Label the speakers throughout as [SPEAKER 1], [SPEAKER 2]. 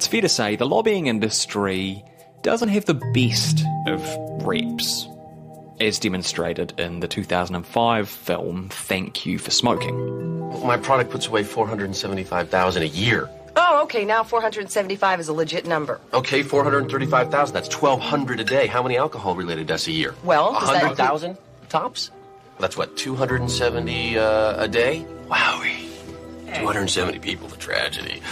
[SPEAKER 1] it's fair to say the lobbying industry doesn't have the best of reps, as demonstrated in the 2005 film Thank You for Smoking.
[SPEAKER 2] My product puts away $475,000 a year.
[SPEAKER 3] Oh, okay, now 475 is a legit number.
[SPEAKER 2] Okay, 435,000. That's 1,200 a day. How many alcohol-related deaths a year?
[SPEAKER 3] Well,
[SPEAKER 2] 100,000 tops? That's what, 270 a day? Wowie. 270 people, the tragedy.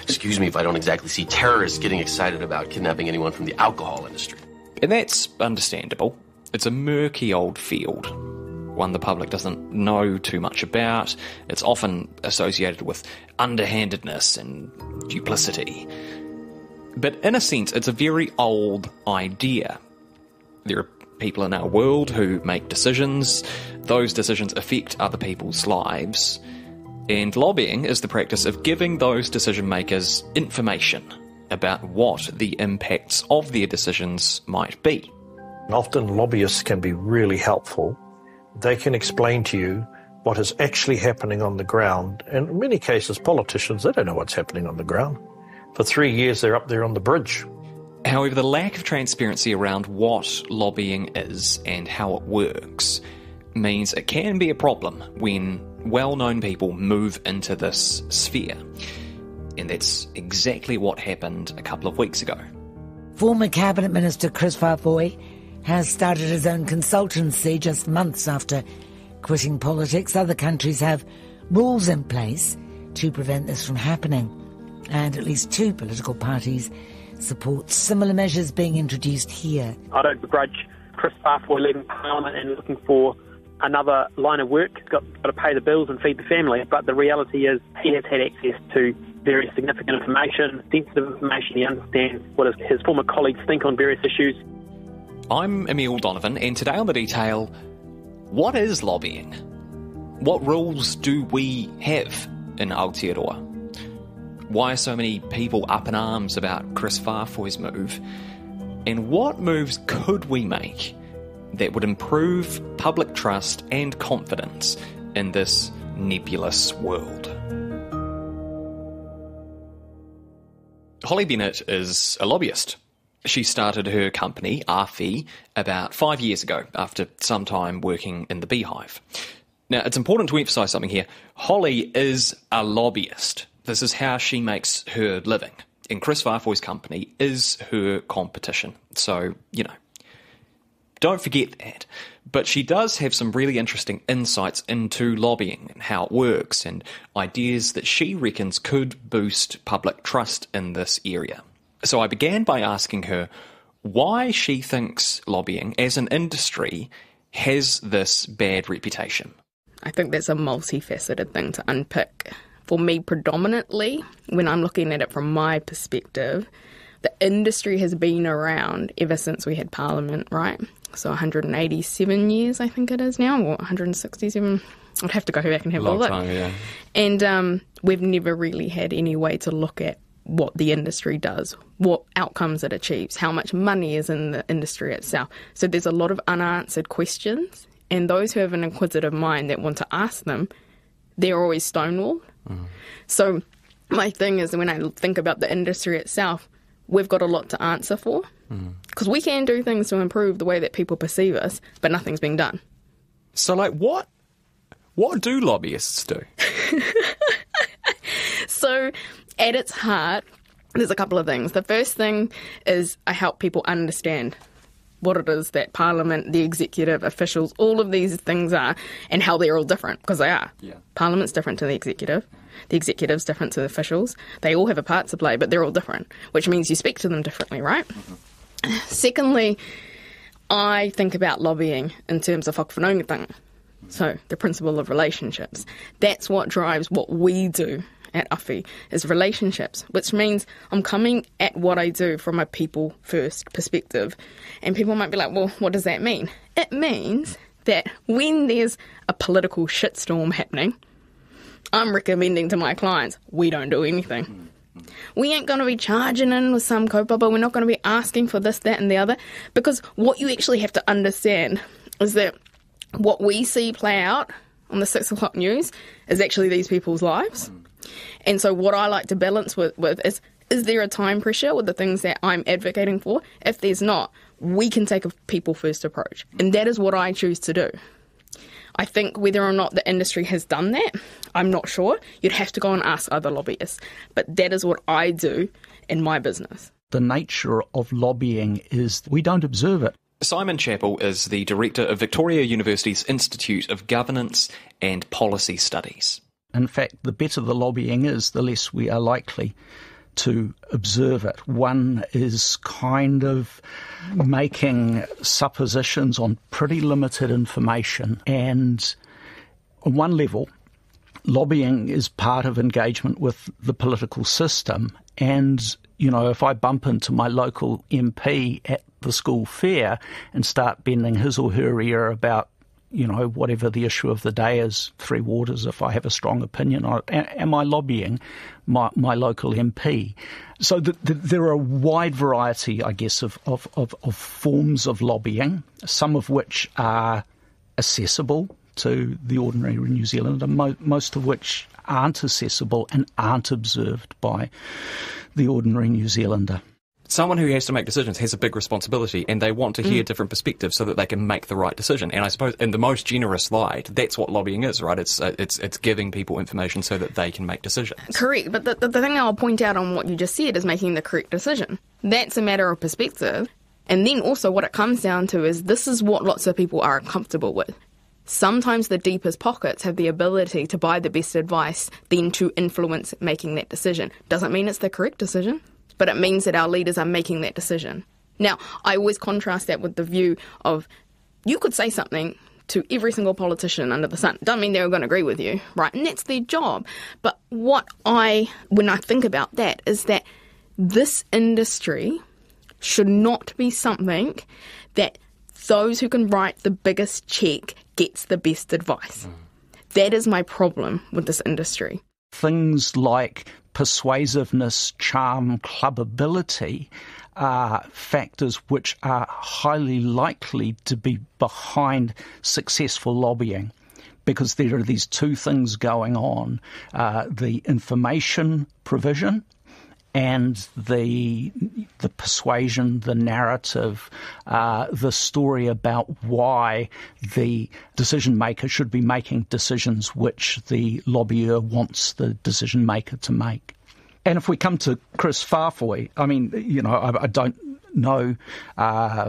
[SPEAKER 2] Excuse me if I don't exactly see terrorists getting excited about kidnapping anyone from the alcohol industry.
[SPEAKER 1] And that's understandable. It's a murky old field, one the public doesn't know too much about. It's often associated with underhandedness and duplicity. But in a sense, it's a very old idea. There are people in our world who make decisions. Those decisions affect other people's lives. And lobbying is the practice of giving those decision makers information about what the impacts of their decisions might be.
[SPEAKER 4] Often lobbyists can be really helpful. They can explain to you what is actually happening on the ground. And in many cases, politicians, they don't know what's happening on the ground. For 3 years, they're up there on the bridge.
[SPEAKER 1] However, the lack of transparency around what lobbying is and how it works means it can be a problem when well-known people move into this sphere. And that's exactly what happened a couple of weeks ago.
[SPEAKER 5] Former Cabinet Minister Kris Faafoi has started his own consultancy just months after quitting politics. Other countries have rules in place to prevent this from happening, and at least 2 political parties support similar measures being introduced here.
[SPEAKER 6] I don't begrudge Kris Faafoi leaving Parliament and looking for another line of work. He's got to pay the bills and feed the family, but the reality is he has had access to very significant information, sensitive information. He understands what his former colleagues think on various issues.
[SPEAKER 1] I'm Emil Donovan, and today on The Detail, what is lobbying? What rules do we have in Aotearoa? Why are so many people up in arms about Kris Faafoi's move? And what moves could we make that would improve public trust and confidence in this nebulous world? Holly Bennett is a lobbyist. She started her company, RFE, about 5 years ago after some time working in the Beehive. Now, it's important to emphasise something here. Holly is a lobbyist. This is how she makes her living. And Kris Faafoi's company is her competition. So, don't forget that. But she does have some really interesting insights into lobbying and how it works and ideas that she reckons could boost public trust in this area. So I began by asking her why she thinks lobbying as an industry has this bad reputation.
[SPEAKER 7] I think that's a multifaceted thing to unpick. For me, predominantly, when I'm looking at it from my perspective, the industry has been around ever since we had Parliament, right? So 187 years, I think it is now, or 167. I'd have to go back and have a look.
[SPEAKER 1] Long time, yeah.
[SPEAKER 7] And we've never really had any way to look at what the industry does, what outcomes it achieves, how much money is in the industry itself. So there's a lot of unanswered questions, and those who have an inquisitive mind that want to ask them, they're always stonewalled. So my thing is, when I think about the industry itself, we've got a lot to answer for, because we can do things to improve the way that people perceive us, but nothing's being done.
[SPEAKER 1] So, what do lobbyists do?
[SPEAKER 7] So, at its heart, there's a couple of things. The first thing is I help people understand what it is that Parliament, the executive, officials, all of these things are, and how they're all different, because they are.
[SPEAKER 1] Yeah.
[SPEAKER 7] Parliament's different to the executive's different to the officials. They all have a part to play, but they're all different, which means you speak to them differently, right? Mm-hmm. Secondly, I think about lobbying in terms of whakawhanaungatanga, so the principle of relationships. That's what drives what we do at Awhi, is relationships, which means I'm coming at what I do from a people-first perspective. And people might be like, well, what does that mean? It means that when there's a political shitstorm happening, I'm recommending to my clients, we don't do anything. We ain't going to be charging in with some kaupapa. We're not going to be asking for this, that and the other. Because what you actually have to understand is that what we see play out on the 6 o'clock news is actually these people's lives. And so what I like to balance with is Is there a time pressure with the things that I'm advocating for? If there's not, we can take a people-first approach. And that is what I choose to do. I think whether or not the industry has done that, I'm not sure. You'd have to go and ask other lobbyists. But that is what I do in my business.
[SPEAKER 8] The nature of lobbying is we don't observe it.
[SPEAKER 1] Simon Chappell is the director of Victoria University's Institute of Governance and Policy Studies.
[SPEAKER 8] In fact, the better the lobbying is, the less we are likely to observe it. One is kind of making suppositions on pretty limited information, and on one level, lobbying is part of engagement with the political system. And, you know, if I bump into my local MP at the school fair and start bending his or her ear about, you know, whatever the issue of the day is, Three Waters, if I have a strong opinion on it, am I lobbying my local MP? So there are a wide variety, I guess, of forms of lobbying, some of which are accessible to the ordinary New Zealander, most of which aren't accessible and aren't observed by the ordinary New Zealander.
[SPEAKER 1] Someone who has to make decisions has a big responsibility, and they want to hear different perspectives so that they can make the right decision. And I suppose in the most generous light, that's what lobbying is, right? It's giving people information so that they can make decisions.
[SPEAKER 7] Correct, but the thing I'll point out on what you just said is making the correct decision. That's a matter of perspective. And then also what it comes down to is this is what lots of people are uncomfortable with. Sometimes the deepest pockets have the ability to buy the best advice, then to influence making that decision. Doesn't mean it's the correct decision, but it means that our leaders are making that decision. Now, I always contrast that with the view of you could say something to every single politician under the sun. Doesn't mean they're going to agree with you, right? And that's their job. But when I think about that, is that this industry should not be something that those who can write the biggest check gets the best advice. That is my problem with this industry.
[SPEAKER 8] Things like persuasiveness, charm, clubbability are factors which are highly likely to be behind successful lobbying, because there are these two things going on, the information provision and the persuasion, the narrative, the story about why the decision maker should be making decisions which the lobbyer wants the decision maker to make. And if we come to Kris Faafoi, I mean, you know, I don't know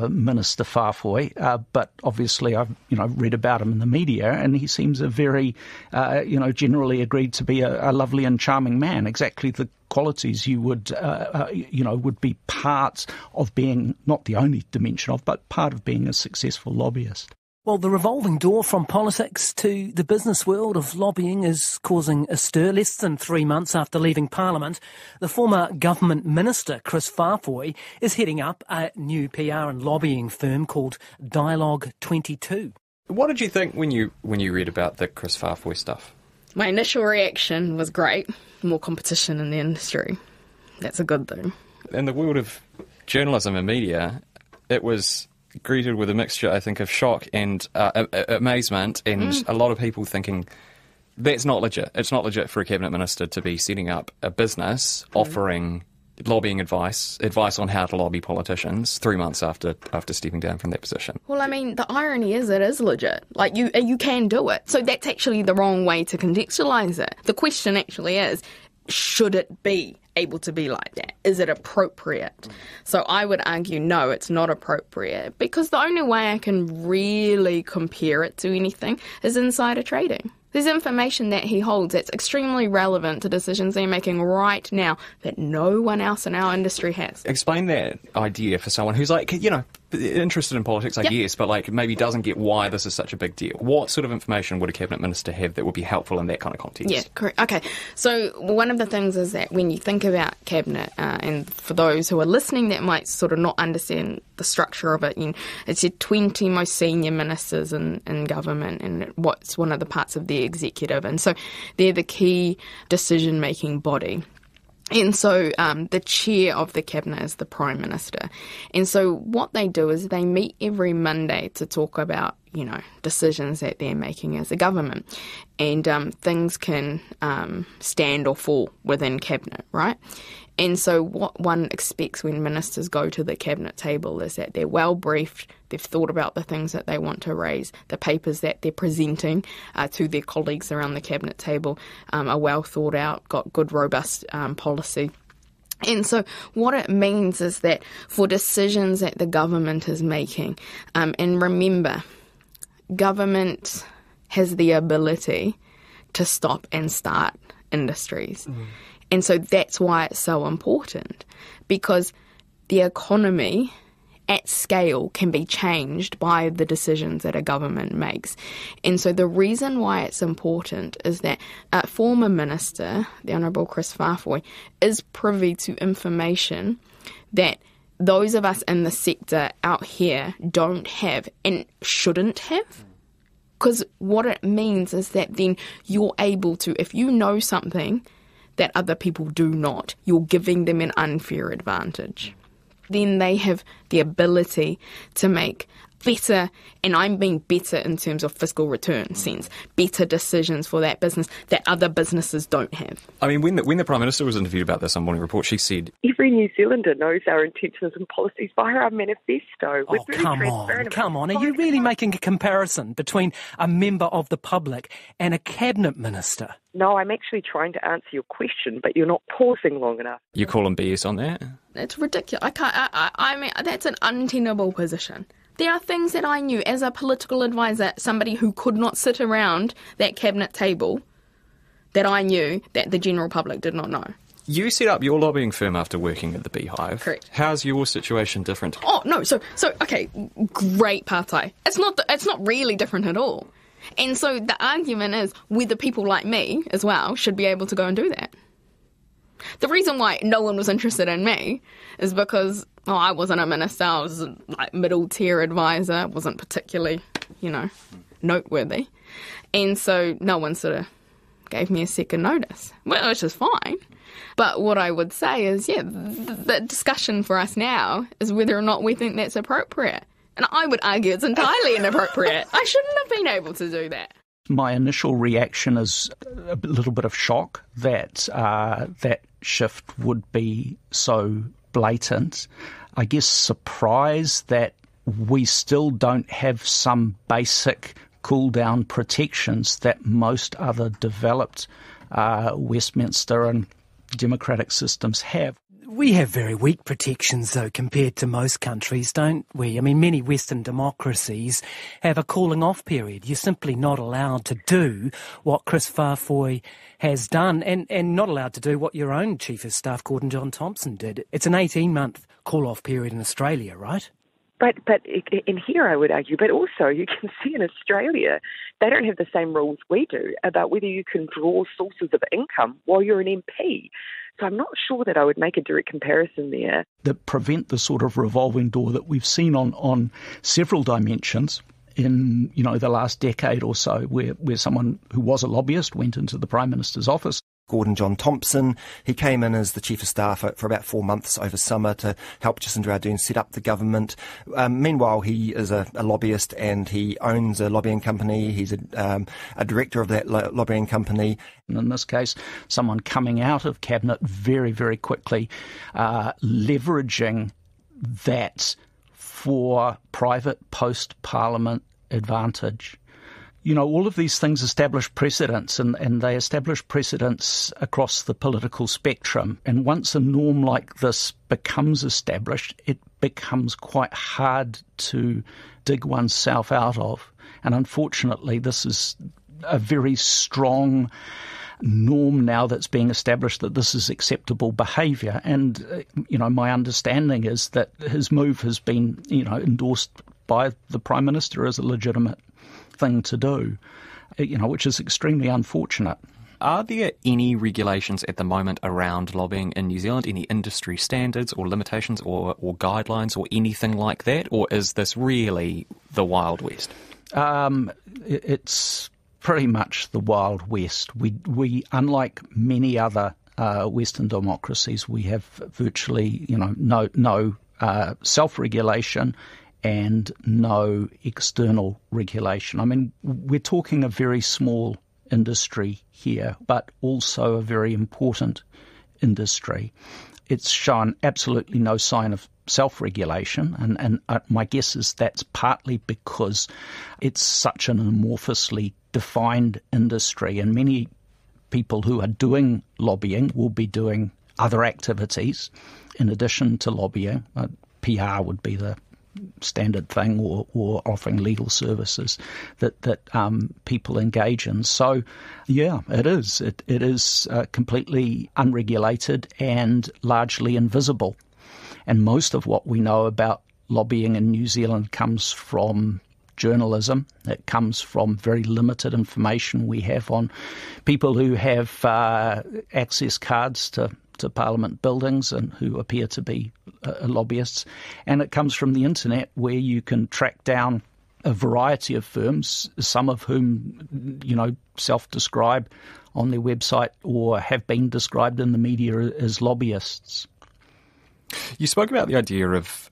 [SPEAKER 8] Minister Faafoi, but obviously I've, you know, read about him in the media, and he seems a very, generally agreed to be a lovely and charming man, exactly the qualities you would, would be part of being, not the only dimension of, but part of being a successful lobbyist.
[SPEAKER 9] Well, the revolving door from politics to the business world of lobbying is causing a stir. Less than 3 months after leaving Parliament, the former government minister, Kris Faafoi, is heading up a new PR and lobbying firm called Dialogue 22.
[SPEAKER 1] What did you think when you read about the Kris Faafoi stuff?
[SPEAKER 7] My initial reaction was great. More competition in the industry. That's a good thing.
[SPEAKER 1] In the world of journalism and media, it was greeted with a mixture, I think, of shock and amazement, and a lot of people thinking, that's not legit. It's not legit for a cabinet minister to be setting up a business offering lobbying advice on how to lobby politicians 3 months after stepping down from that position.
[SPEAKER 7] Well, I mean, the irony is it is legit. Like, you can do it. So that's actually the wrong way to contextualise it. The question actually is, should it be able to be like that? Is it appropriate? So I would argue, no, it's not appropriate, because the only way I can really compare it to anything is insider trading. There's information that he holds that's extremely relevant to decisions they're making right now that no one else in our industry has.
[SPEAKER 1] Explain that idea for someone who's like, you know, interested in politics, I guess, but like maybe doesn't get why this is such a big deal. What sort of information would a cabinet minister have that would be helpful in that kind of context?
[SPEAKER 7] Yeah, correct. Okay, so one of the things is that when you think about cabinet, and for those who are listening that might sort of not understand the structure of it, you know, it's your 20 most senior ministers in government, and what's one of the parts of the executive, and so they're the key decision-making body. And so the chair of the cabinet is the Prime Minister. And so what they do is they meet every Monday to talk about, decisions that they're making as a government. And things can stand or fall within cabinet, right? And so what one expects when ministers go to the cabinet table is that they're well briefed, they've thought about the things that they want to raise, the papers that they're presenting to their colleagues around the cabinet table are well thought out, got good, robust policy. And so what it means is that for decisions that the government is making, and remember, government has the ability to stop and start industries. And so that's why it's so important, because the economy at scale can be changed by the decisions that a government makes. And so the reason why it's important is that former Minister, the Honourable Kris Faafoi, is privy to information that those of us in the sector out here don't have and shouldn't have. Because what it means is that then you're able to, if you know something that other people do not, you're giving them an unfair advantage. Then they have the ability to make better, and I mean better in terms of fiscal return sense, better decisions for that business that other businesses don't have.
[SPEAKER 1] I mean, when the Prime Minister was interviewed about this on Morning Report, she said,
[SPEAKER 10] every New Zealander knows our intentions and policies via our manifesto. We're really
[SPEAKER 9] come on. Are you really making a comparison between a member of the public and a cabinet minister?
[SPEAKER 10] No, I'm actually trying to answer your question, but you're not pausing long enough.
[SPEAKER 1] You call him BS on that?
[SPEAKER 7] It's ridiculous. I mean, that's an untenable position. There are things that I knew as a political advisor, somebody who could not sit around that cabinet table, that I knew that the general public did not know.
[SPEAKER 1] You set up your lobbying firm after working at the Beehive.
[SPEAKER 7] Correct.
[SPEAKER 1] How's your situation different?
[SPEAKER 7] Oh, no, so okay, great partai. It's not really different at all. And so the argument is whether people like me as well should be able to go and do that. The reason why no one was interested in me is because I wasn't a minister, I was like middle tier advisor, wasn't particularly, noteworthy. And so no one sort of gave me a second notice, which is fine. But what I would say is, the discussion for us now is whether or not we think that's appropriate. And I would argue it's entirely inappropriate. I shouldn't have been able to do that.
[SPEAKER 8] My initial reaction is a little bit of shock that that shift would be so blatant. I guess surprise that we still don't have some basic cool-down protections that most other developed Westminster and democratic systems have.
[SPEAKER 9] We have very weak protections, though, compared to most countries, don't we? I mean, many Western democracies have a cooling-off period. You're simply not allowed to do what Kris Faafoi has done and not allowed to do what your own Chief of Staff, Gordon John Thompson, did. It's an 18-month call-off period in Australia, right?
[SPEAKER 10] But in here, I would argue, but also you can see in Australia, they don't have the same rules we do about whether you can draw sources of income while you're an MP. So I'm not sure that I would make a direct comparison there.
[SPEAKER 8] That prevent the sort of revolving door that we've seen on several dimensions in, the last decade or so, where someone who was a lobbyist went into the Prime Minister's office.
[SPEAKER 11] Gordon John Thompson, he came in as the Chief of Staff for about 4 months over summer to help Jacinda Ardern set up the government. Meanwhile, he is a lobbyist and he owns a lobbying company. He's a director of that lobbying company.
[SPEAKER 8] And in this case, someone coming out of cabinet very, very quickly, leveraging that for private post-parliament advantage. All of these things establish precedents and they establish precedents across the political spectrum. And once a norm like this becomes established, it becomes quite hard to dig oneself out of. And unfortunately, this is a very strong norm now that's being established that this is acceptable behaviour. And, my understanding is that his move has been, endorsed by the Prime Minister as a legitimate thing to do, which is extremely unfortunate.
[SPEAKER 1] Are there any regulations at the moment around lobbying in New Zealand, any industry standards or limitations or guidelines or anything like that, or is this really the Wild West?
[SPEAKER 8] It's pretty much the Wild West. We unlike many other Western democracies, we have virtually no self-regulation and no external regulation. I mean, we're talking a very small industry here, but also a very important industry. It's shown absolutely no sign of self-regulation, and my guess is that's partly because it's such an amorphously defined industry, and many people who are doing lobbying will be doing other activities in addition to lobbying. PR would be the standard thing, or offering legal services that people engage in. So, yeah, it is. It is completely unregulated and largely invisible. And most of what we know about lobbying in New Zealand comes from journalism. It comes from very limited information we have on people who have access cards to Parliament buildings and who appear to be lobbyists. And it comes from the internet, where you can track down a variety of firms, some of whom, self-describe on their website or have been described in the media as lobbyists.
[SPEAKER 1] You spoke about the idea of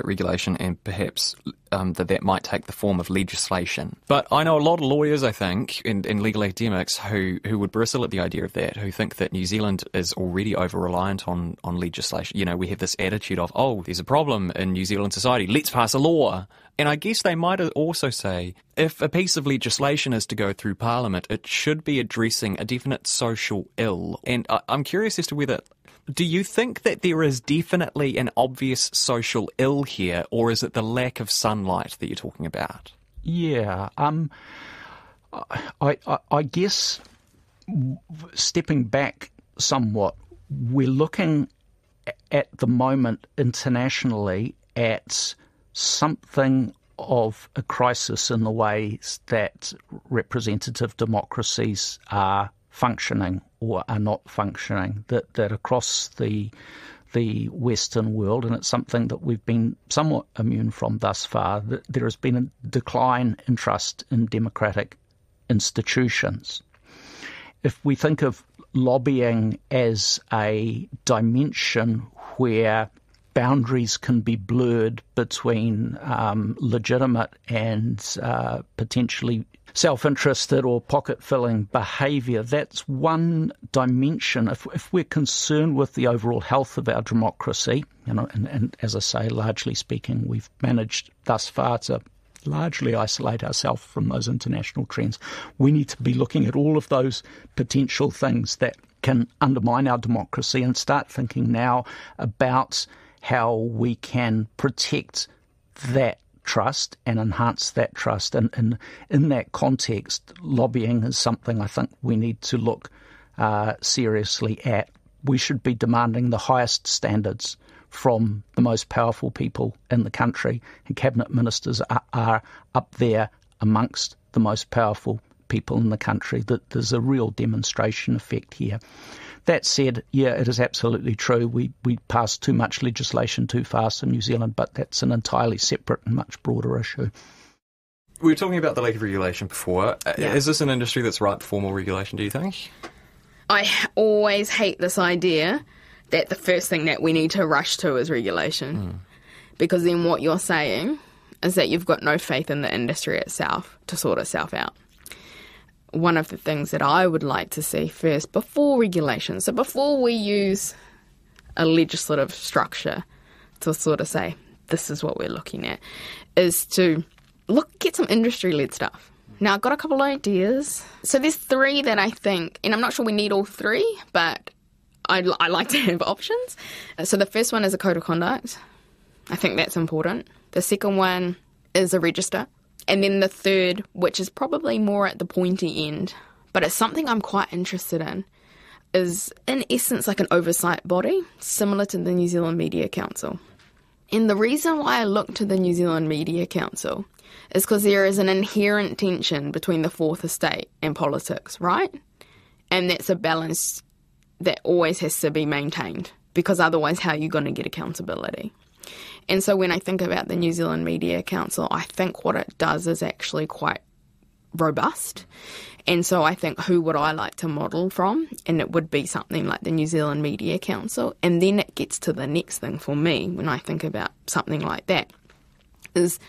[SPEAKER 1] regulation and perhaps that might take the form of legislation. But I know a lot of lawyers, I think, and legal academics who would bristle at the idea of that, who think that New Zealand is already over-reliant on legislation. We have this attitude of, there's a problem in New Zealand society, let's pass a law. And I guess they might also say, if a piece of legislation is to go through Parliament, it should be addressing a definite social ill. And I'm curious as to whether... Do you think that there is definitely an obvious social ill here, or is it the lack of sunlight that you're talking about?
[SPEAKER 8] Yeah, I guess stepping back somewhat, we're looking at the moment internationally at something of a crisis in the ways that representative democracies are functioning or are not functioning, that across the Western world, and it's something that we've been somewhat immune from thus far, that there has been a decline in trust in democratic institutions. If we think of lobbying as a dimension where boundaries can be blurred between legitimate and potentially self-interested or pocket-filling behaviour, that's one dimension. If we're concerned with the overall health of our democracy, and as I say, largely speaking, we've managed thus far to largely isolate ourselves from those international trends, we need to be looking at all of those potential things that can undermine our democracy and start thinking now about how we can protect that trust and enhance that trust. And in that context, lobbying is something I think we need to look seriously at. We should be demanding the highest standards from the most powerful people in the country, and cabinet ministers are up there amongst the most powerful people in the country. That there's a real demonstration effect here. That said, yeah, it is absolutely true. We pass too much legislation too fast in New Zealand, but that's an entirely separate and much broader issue.
[SPEAKER 1] We were talking about the lack of regulation before.
[SPEAKER 7] Yeah.
[SPEAKER 1] Is this an industry that's ripe for more regulation, do you think?
[SPEAKER 7] I always hate this idea that the first thing that we need to rush to is regulation. Because then what you're saying is that you've got no faith in the industry itself to sort itself out. One of the things that I would like to see first, before regulation, so before we use a legislative structure to sort of say, this is what we're looking at, is to get some industry-led stuff. Now, I've got a couple of ideas. So there's three that I think, and I'm not sure we need all three, but I like to have options. So the first one is a code of conduct. I think that's important. The second one is a register. And then the third, which is probably more at the pointy end, but it's something I'm quite interested in, is in essence like an oversight body, similar to the New Zealand Media Council. And the reason why I look to the New Zealand Media Council is because there is an inherent tension between the fourth estate and politics, right? And that's a balance that always has to be maintained, because otherwise how are you going to get accountability? And so when I think about the New Zealand Media Council, I think what it does is actually quite robust. And so I think, who would I like to model from? And it would be something like the New Zealand Media Council. And then it gets to the next thing for me when I think about something like that, is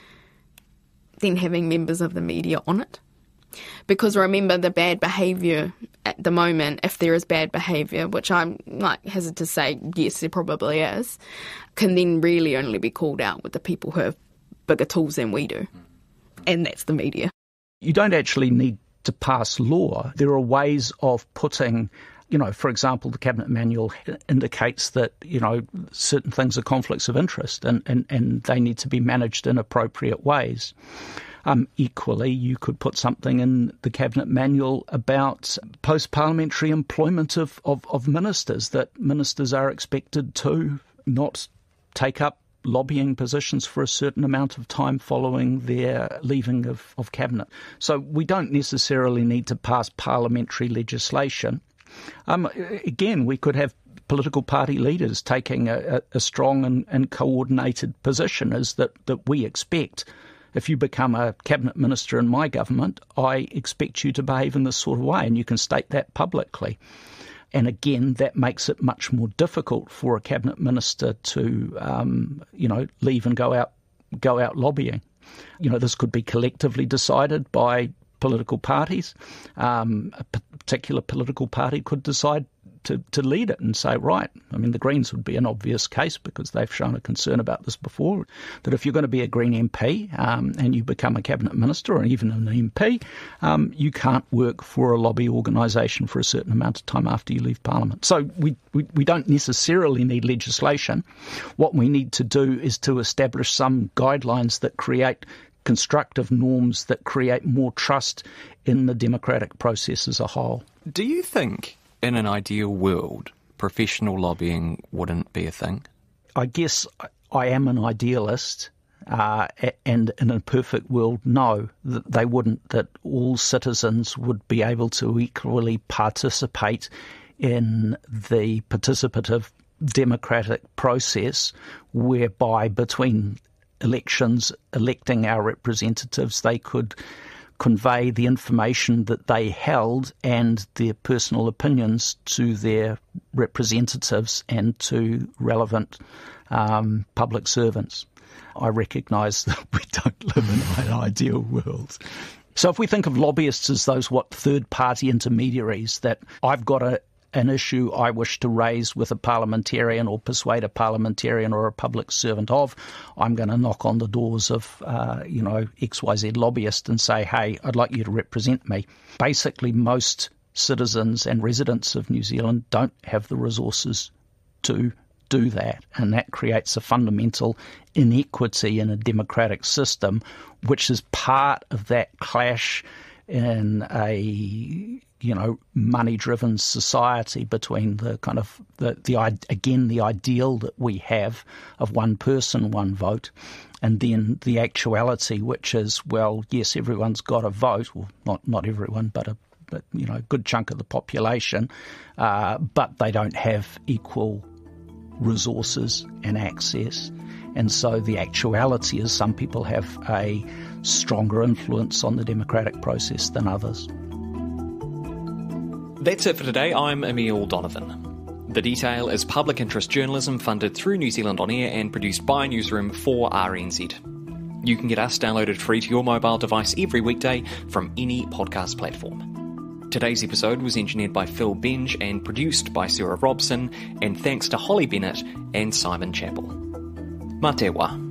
[SPEAKER 7] then having members of the media on it. Because remember, the bad behaviour at the moment, if there is bad behaviour, which I'm hesitant to say, yes, there probably is, can then really only be called out with the people who have bigger tools than we do. And that's the media.
[SPEAKER 8] You don't actually need to pass law. There are ways of putting, for example, the Cabinet Manual indicates that, certain things are conflicts of interest and they need to be managed in appropriate ways. Equally, you could put something in the Cabinet Manual about post-parliamentary employment of ministers, that ministers are expected to not take up lobbying positions for a certain amount of time following their leaving of Cabinet. So we don't necessarily need to pass parliamentary legislation. Again, we could have political party leaders taking a strong and coordinated position as that we expect. If you become a cabinet minister in my government, I expect you to behave in this sort of way, and you can state that publicly. And again, that makes it much more difficult for a cabinet minister to, leave and go out lobbying. This could be collectively decided by political parties. A particular political party could decide to lead it and say, right, the Greens would be an obvious case because they've shown a concern about this before, that if you're going to be a Green MP and you become a cabinet minister or even an MP, you can't work for a lobby organisation for a certain amount of time after you leave Parliament. So we don't necessarily need legislation. What we need to do is to establish some guidelines that create constructive norms that create more trust in the democratic process as a whole.
[SPEAKER 1] Do you think, in an ideal world, professional lobbying wouldn't be a thing?
[SPEAKER 8] I guess I am an idealist, and in a perfect world, no, that they wouldn't, that all citizens would be able to equally participate in the participative democratic process, whereby between elections, electing our representatives, they could convey the information that they held and their personal opinions to their representatives and to relevant public servants. I recognise that we don't live in an ideal world. So if we think of lobbyists as those third-party intermediaries, that I've got an issue I wish to raise with a parliamentarian or persuade a parliamentarian or a public servant of, I'm going to knock on the doors of, XYZ lobbyist and say, hey, I'd like you to represent me. Basically, most citizens and residents of New Zealand don't have the resources to do that, and that creates a fundamental inequity in a democratic system, which is part of that clash in a money-driven society between the kind of the ideal that we have of one person, one vote, and then the actuality, which is, well, yes, everyone's got a vote, well, not everyone, but a good chunk of the population, but they don't have equal resources and access. And so the actuality is some people have a stronger influence on the democratic process than others.
[SPEAKER 1] That's it for today. I'm Emile Donovan. The Detail is public interest journalism funded through New Zealand On Air and produced by Newsroom for RNZ. You can get us downloaded free to your mobile device every weekday from any podcast platform. Today's episode was engineered by Phil Benge and produced by Sarah Robson, and thanks to Holly Bennett and Simon Chappell. Mā te wā.